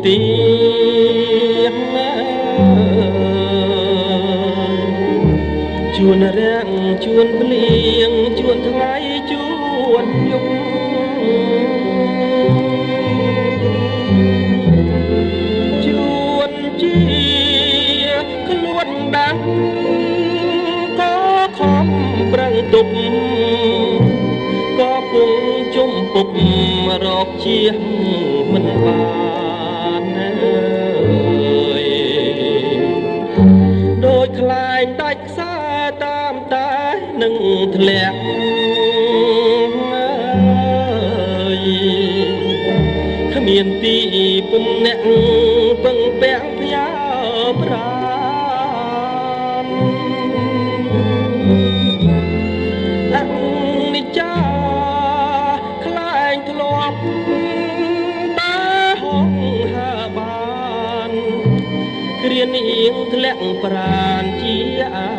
ទៀងជួនរាំងជួនភ្លៀងជួនថ្ងៃជួនយប់ជួនជាខ្លួនដាំក៏ខំប្រឹងទប់ក៏គង់ជុំពុករកជាមិនបានដូចខ្លាញ់ដាច់ខ្សែតាមតែនឹងធ្លាក់គ្មានទីពុំអ្នកពឹងពាក់ផ្ញើប្រាណអនិច្ចាខ្លែងធ្លាប់តែហងហើបានគ្រានាងធ្លាក់ប្រាណជាអា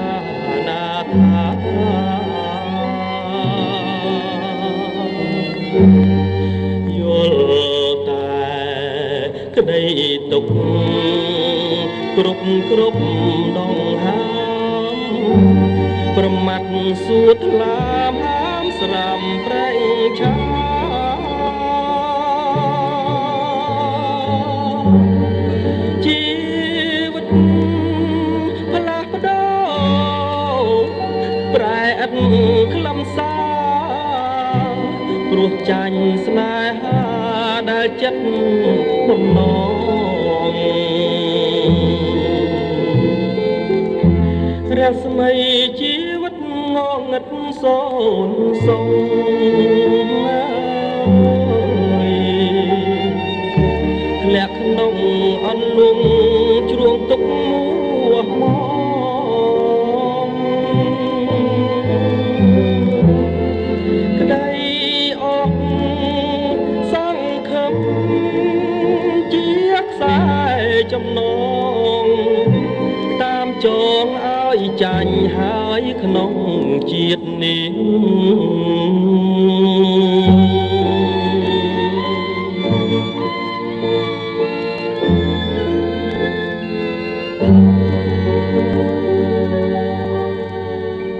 ណាថាយល់តែក្តីទុកគ្រប់ដងហាមប្រមាត់សួតថ្លាមហាមស្រាំប្រេងឆាជីវិតផ្លាស់ប្ដូរប្រែឥតខ្លឹមសារព្រោះចាញ់ស្នេហាដែលចិត្តបំណងរស្មីជីវិតងងឹតសូនសូមធ្លាក់ក្នុងអន្លង់ជ្រួងទុកមួមកក្តីអស់សង្ឃឹមជាខ្សែចំណងតាមចងឲ្យចាញ់ហើយក្នុងជាតិនេះ